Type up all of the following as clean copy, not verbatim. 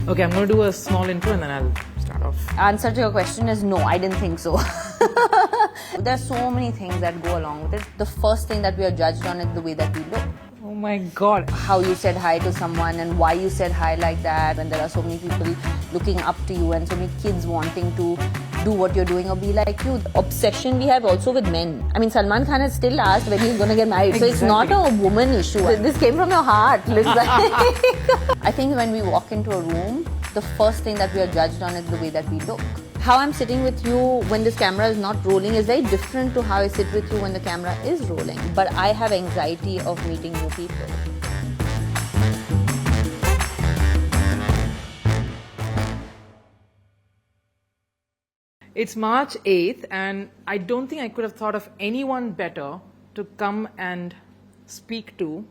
Okay, I'm going to do a small intro and then I'll start off. Answer to your question is no, I didn't think so. There are so many things that go along with it. The first thing that we are judged on is the way that we look. Oh my God. How you said hi to someone and why you said hi like that, and there are so many people looking up to you and so many kids wanting to do what you're doing or be like you. The obsession we have also with men. I mean, Salman Khan has still asked when he's going to get married. Exactly. So it's not a woman issue. This came from your heart. Looks like. I think when we walk into a room, the first thing that we are judged on is the way that we look. How I'm sitting with you when this camera is not rolling is very different to how I sit with you when the camera is rolling. But I have anxiety of meeting new people. It's March 8th and I don't think I could have thought of anyone better to come and speak to.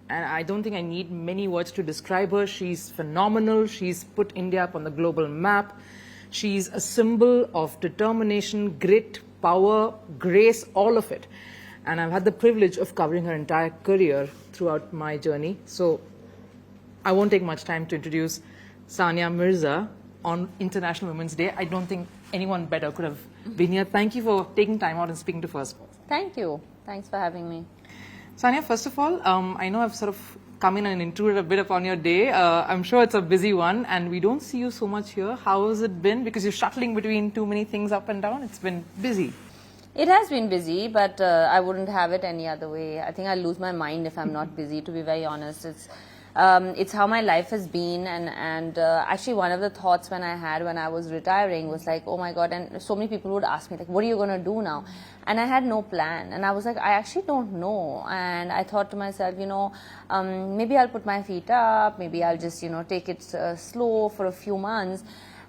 And I don't think I need many words to describe her. She's phenomenal. She's put India up on the global map. She's a symbol of determination, grit, power, grace, all of it. And I've had the privilege of covering her entire career throughout my journey. So I won't take much time to introduce Sania Mirza on International Women's Day. I don't think anyone better could have been here. Thank you for taking time out and speaking to Firstpost. Thank you. Thanks for having me. Sania, first of all, I know I've sort of come in and intruded a bit upon your day. I'm sure it's a busy one and we don't see you so much here. How has it been? Because you're shuttling between too many things up and down. It's been busy. It has been busy, but I wouldn't have it any other way. I think I'll lose my mind if I'm not busy, to be very honest. It's how my life has been, and actually one of the thoughts when I had when I was retiring was like, oh my God, and so many people would ask me like, what are you going to do now? And I had no plan, and I was like, I actually don't know. And I thought to myself, maybe I'll put my feet up, maybe I'll just, take it slow for a few months.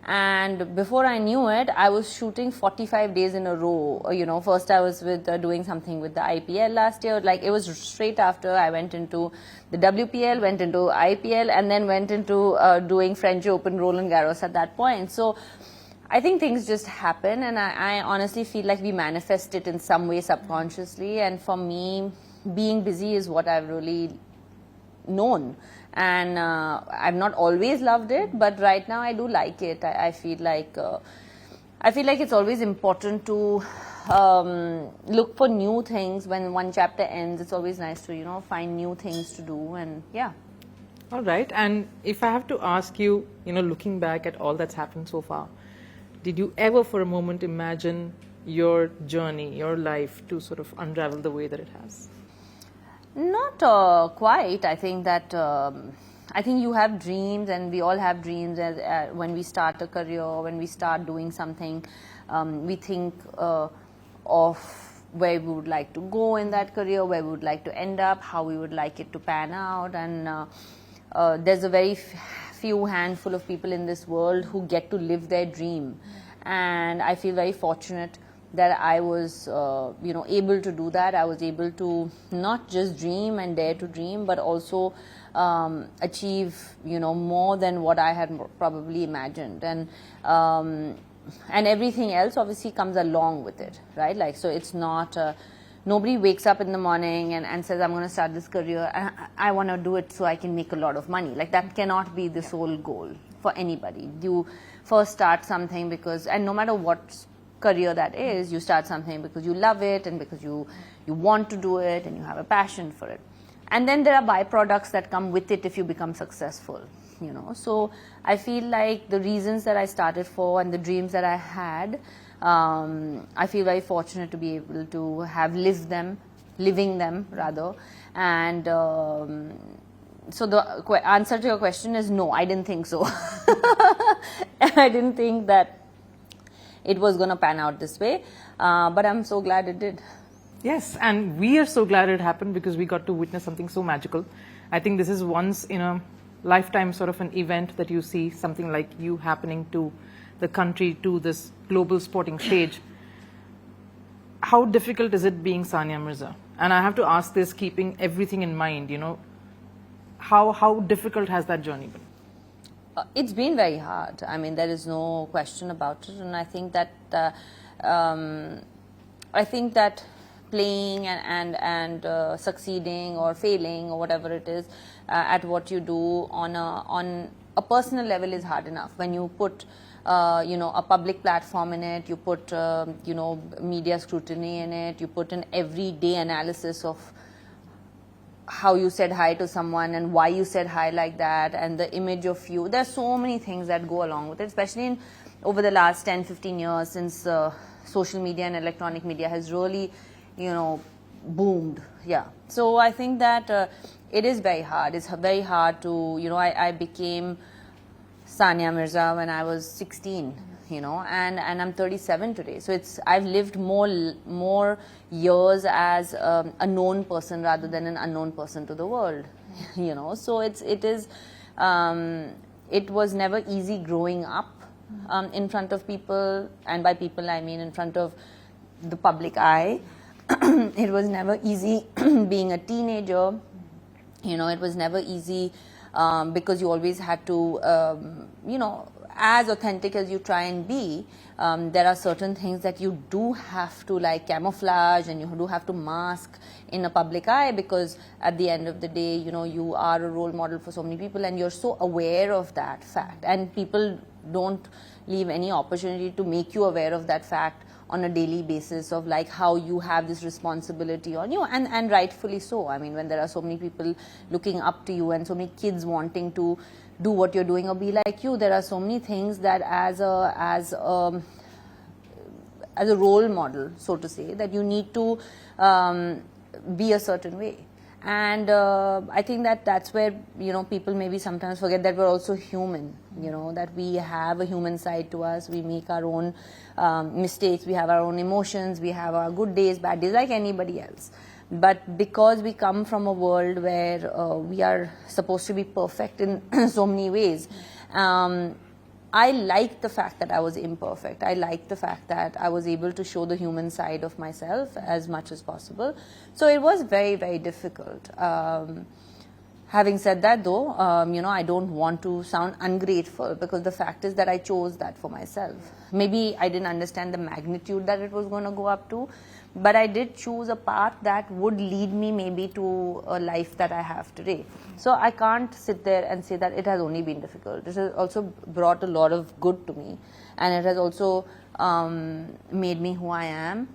And before I knew it, I was shooting 45 days in a row. First I was with doing something with the IPL last year. Like it was straight after I went into the WPL, went into IPL, and then went into doing French Open, Roland Garros at that point. So I think things just happen, and I honestly feel like we manifest it in some way subconsciously. And for me, being busy is what I've really known. And I've not always loved it, but right now I do like it. I feel like it's always important to look for new things. When one chapter ends, it's always nice to find new things to do, and yeah. All right. And if I have to ask you, looking back at all that's happened so far, did you ever for a moment imagine your journey, your life to sort of unravel the way that it has? Not quite. I think that I think you have dreams, and we all have dreams. When we start a career, when we start doing something, we think of where we would like to go in that career, where we would like to end up, how we would like it to pan out. And there's a very few handful of people in this world who get to live their dream, and I feel very fortunate that I was, able to do that. I was able to not just dream and dare to dream, but also achieve, more than what I had probably imagined. And everything else obviously comes along with it, right? Like, so it's not, nobody wakes up in the morning and says, I'm going to start this career, and I want to do it so I can make a lot of money. Like, that cannot be the sole goal for anybody. You first start something because, and no matter what career that is, you start something because you love it and because you want to do it and you have a passion for it. And then there are byproducts that come with it if you become successful, So I feel like the reasons that I started for and the dreams that I had, I feel very fortunate to be able to have living them rather. And so the answer to your question is no, I didn't think so. I didn't think that it was going to pan out this way, but I'm so glad it did. Yes, and we are so glad it happened because we got to witness something so magical. I think this is once in a lifetime sort of an event that you see something like you happening to the country, to this global sporting stage. How difficult is it being Sania Mirza? And I have to ask this keeping everything in mind, how difficult has that journey been? It's been very hard. I mean, there is no question about it, and I think that playing and succeeding or failing or whatever it is at what you do on a personal level is hard enough. When you put a public platform in it, you put media scrutiny in it, you put an everyday analysis of how you said hi to someone and why you said hi like that, and the image of you. There's so many things that go along with it, especially over the last 10-15 years, since social media and electronic media has really boomed. Yeah, so I think that it is very hard. It's very hard to, I became Sania Mirza when I was 16, and I'm 37 today. So I've lived more years as a known person rather than an unknown person to the world, So it was never easy growing up in front of people, and by people I mean in front of the public eye. It was never easy being a teenager. It was never easy because you always had to, as authentic as you try and be, there are certain things that you do have to camouflage, and you do have to mask in a public eye, because at the end of the day, you are a role model for so many people, and you're so aware of that fact, and people don't leave any opportunity to make you aware of that fact on a daily basis, of how you have this responsibility on you, and rightfully so. I mean, when there are so many people looking up to you and so many kids wanting to do what you're doing or be like you, there are so many things that as a role model, so to say, that you need to be a certain way. And I think that that's where people maybe sometimes forget that we're also human, that we have a human side to us. We make our own mistakes, we have our own emotions, we have our good days, bad days, like anybody else. But because we come from a world where we are supposed to be perfect in so many ways, I like the fact that I was imperfect. I like the fact that I was able to show the human side of myself as much as possible. So it was very, very difficult. Having said that, though, I don't want to sound ungrateful, because the fact is that I chose that for myself. Maybe I didn't understand the magnitude that it was going to go up to, but I did choose a path that would lead me maybe to a life that I have today. So I can't sit there and say that it has only been difficult. This has also brought a lot of good to me, and it has also made me who I am.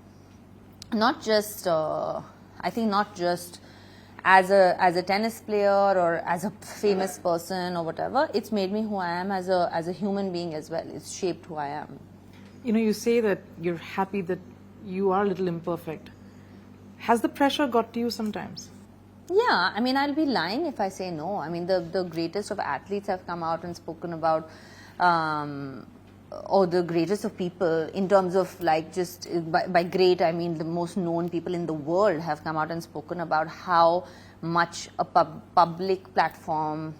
Not just, I think, not just as a tennis player or as a famous person or whatever. It's made me who I am as a human being as well. It's shaped who I am. You say that you're happy that you are a little imperfect. Has the pressure got to you sometimes? Yeah, I mean, I'll be lying if I say no. I mean, the greatest of athletes have come out and spoken about, or the greatest of people in terms of just by great, I mean the most known people in the world have come out and spoken about how much a public platform,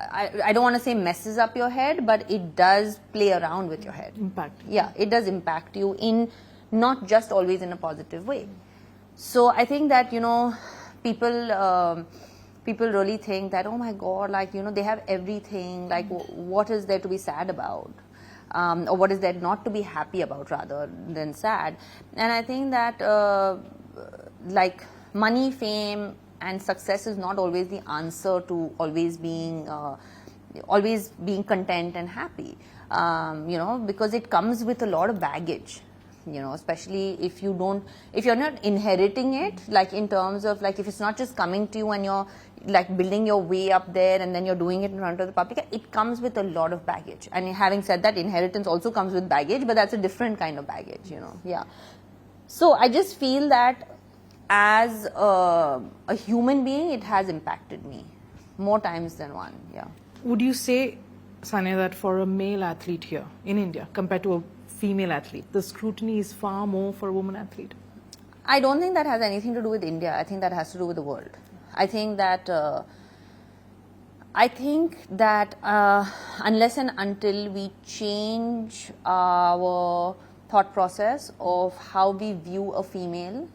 I don't want to say messes up your head, but it does play around with your head. Impact. Yeah, it does impact you in not just always in a positive way. So I think that, people really think that, oh my God, they have everything, what is there to be sad about? Or what is there not to be happy about rather than sad? And I think that, money, fame, and success is not always the answer to always being content and happy, because it comes with a lot of baggage, especially if you're not inheriting it, in terms of if it's not just coming to you and you're building your way up there and then you're doing it in front of the public. It comes with a lot of baggage. And having said that, inheritance also comes with baggage, but that's a different kind of baggage, yeah. So I just feel that as a human being, it has impacted me more times than one. Yeah. Would you say, Sania, that for a male athlete here in India compared to a female athlete, the scrutiny is far more for a woman athlete? I don't think that has anything to do with India. I think that has to do with the world. I think that unless and until we change our thought process of how we view a female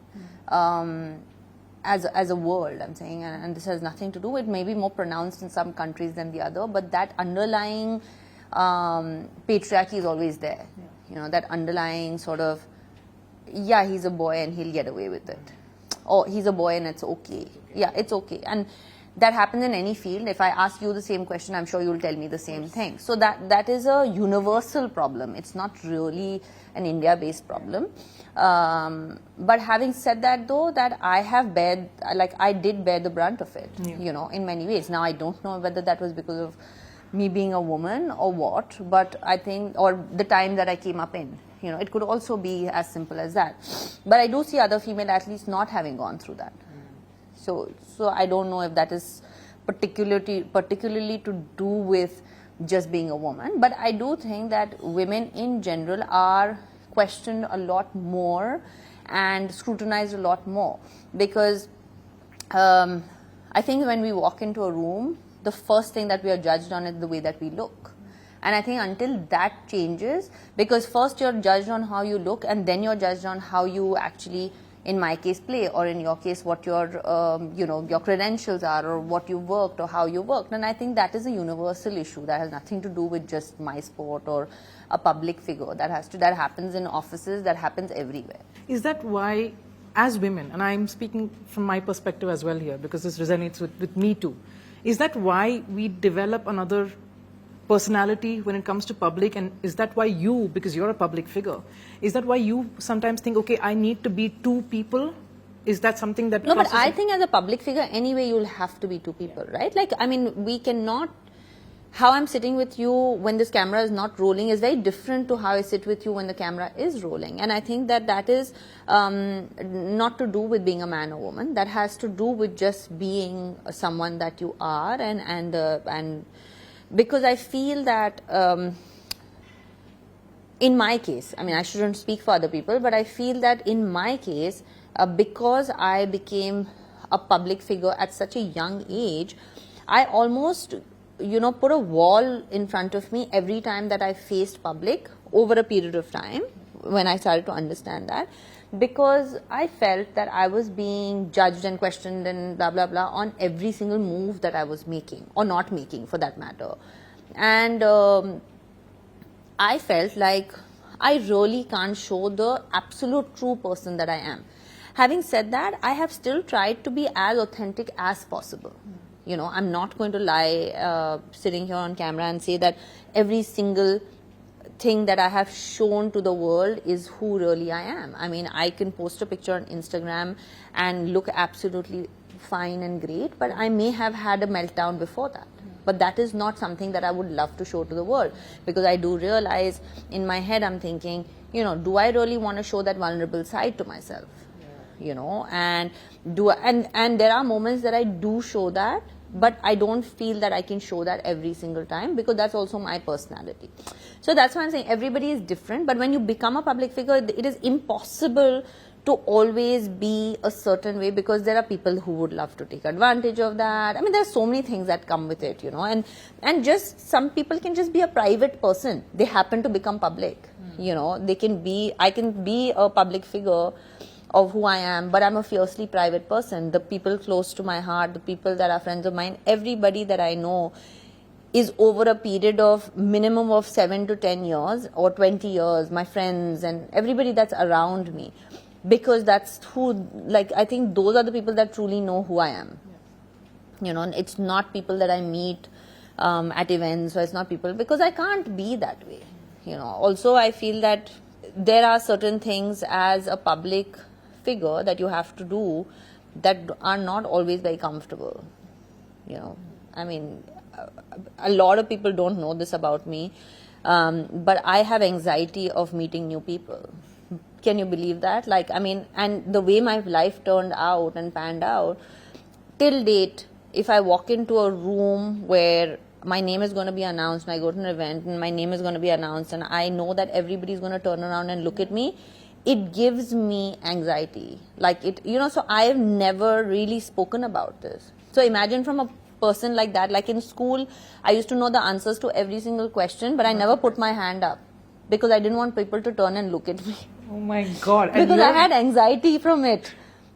as a world, I'm saying, and this has nothing to do with, maybe more pronounced in some countries than the other, but that underlying patriarchy is always there. Yeah. That underlying sort of, yeah, he's a boy and he'll get away with it. Or he's a boy and it's okay. Yeah, it's okay. And that happens in any field. If I ask you the same question, I'm sure you'll tell me the same thing. So that is a universal problem. It's not really an India-based problem. But having said that, though, that I did bear the brunt of it, you know, in many ways. Now, I don't know whether that was because of me being a woman or what, but I think, or the time that I came up in, you know, it could also be as simple as that. But I do see other female athletes not having gone through that. So I don't know if that is particularly to do with just being a woman, but I do think that women in general are questioned a lot more and scrutinized a lot more, because I think when we walk into a room, the first thing that we are judged on is the way that we look. And I think until that changes, because first you're judged on how you look, and then you're judged on how you actually, in my case, play, or in your case, what your, your credentials are, or what you worked, or how you worked. And I think that is a universal issue that has nothing to do with just my sport or a public figure. That happens in offices, that happens everywhere. Is that why, as women, and I'm speaking from my perspective as well here, because this resonates with me too, is that why we develop another personality when it comes to public? And is that why you, because you're a public figure, is that why you sometimes think, okay, I need to be two people? Is that something that... No, but I think as a public figure, anyway, you'll have to be two people, right? Like, I mean, we cannot... How I'm sitting with you when this camera is not rolling is very different to how I sit with you when the camera is rolling. And I think that is not to do with being a man or woman. That has to do with just being someone that you are, and because I feel that in my case, I mean, I shouldn't speak for other people, but I feel that in my case, because I became a public figure at such a young age, I almost, put a wall in front of me every time that I faced public over a period of time when I started to understand that, because I felt that I was being judged and questioned and blah, blah, blah on every single move that I was making, or not making for that matter. And I felt like I really can't show the absolute true person that I am. Having said that, I have still tried to be as authentic as possible. I'm not going to lie sitting here on camera and say that every single thing that I have shown to the world is who really I am. I mean, I can post a picture on Instagram and look absolutely fine and great, but I may have had a meltdown before that. But that is not something that I would love to show to the world, because I do realize in my head I'm thinking, do I really want to show that vulnerable side to myself? And there are moments that I do show that, but I don't feel that I can show that every single time, because that's also my personality. So that's why I'm saying everybody is different, but when you become a public figure, it is impossible to always be a certain way, because there are people who would love to take advantage of that. I mean, there are so many things that come with it, and just some people can just be a private person. They happen to become public, I can be a public figure of who I am, but I'm a fiercely private person. The people close to my heart, the people that are friends of mine, everybody that I know is over a period of minimum of 7 to 10 years or 20 years, my friends and everybody that's around me, because that's who, I think those are the people that truly know who I am. It's not people that I meet at events, or it's not people, because I can't be that way. Also I feel that there are certain things as a public figure that you have to do that are not always very comfortable. I mean, a lot of people don't know this about me, but I have anxiety of meeting new people. Can you believe that? And the way my life turned out and panned out, till date, if I walk into a room where my name is going to be announced, and I go to an event and my name is going to be announced, and I know that everybody's going to turn around and look at me, it gives me anxiety. So I've never really spoken about this. So imagine from a person like that, like in school, I used to know the answers to every single question, but I never put my hand up, because I didn't want people to turn and look at me. Oh my God. Because I had anxiety from it.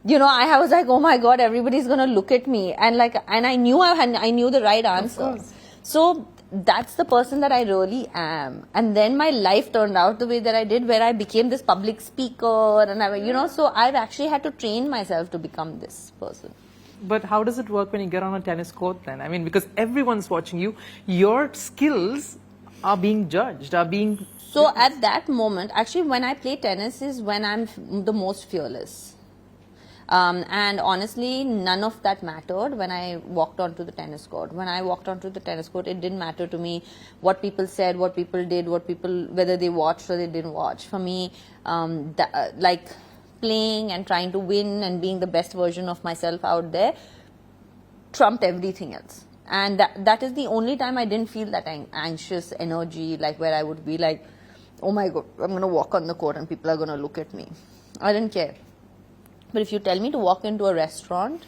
I was like, oh my God, everybody's going to look at me. And I knew the right answer. So that's the person that I really am. And then my life turned out the way that I did, where I became this public speaker, and so I've actually had to train myself to become this person. But how does it work when you get on a tennis court then? I mean, because everyone's watching you, your skills are being judged, are being... So at that moment, actually when I play tennis is when I'm the most fearless. And honestly, none of that mattered when I walked onto the tennis court. When I walked onto the tennis court, it didn't matter to me what people said, what people did, whether they watched or they didn't watch. For me, like playing and trying to win and being the best version of myself out there trumped everything else. And that is the only time I didn't feel that anxious energy, like where I would be like, oh my God, I'm going to walk on the court and people are going to look at me. I didn't care. But if you tell me to walk into a restaurant,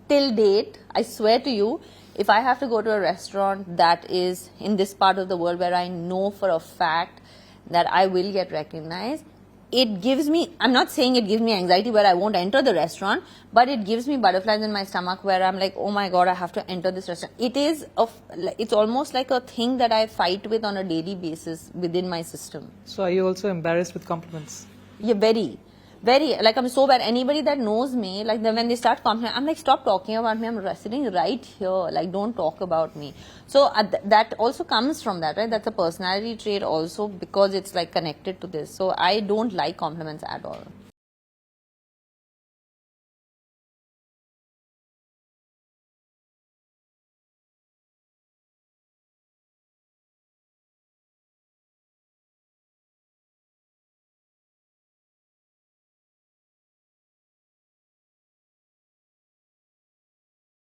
till date, I swear to you, if I have to go to a restaurant that is in this part of the world where I know for a fact that I will get recognized, it gives me, I'm not saying it gives me anxiety where I won't enter the restaurant, but it gives me butterflies in my stomach where I'm like, oh my God, I have to enter this restaurant. It's almost like a thing that I fight with on a daily basis within my system. So are you also embarrassed with compliments? Yeah, very. Like I'm so bad. Anybody that knows me, like when they start complimenting, I'm like, stop talking about me. I'm sitting right here. Like, don't talk about me. So that also comes from that, right? That's a personality trait also because it's like connected to this. So I don't like compliments at all.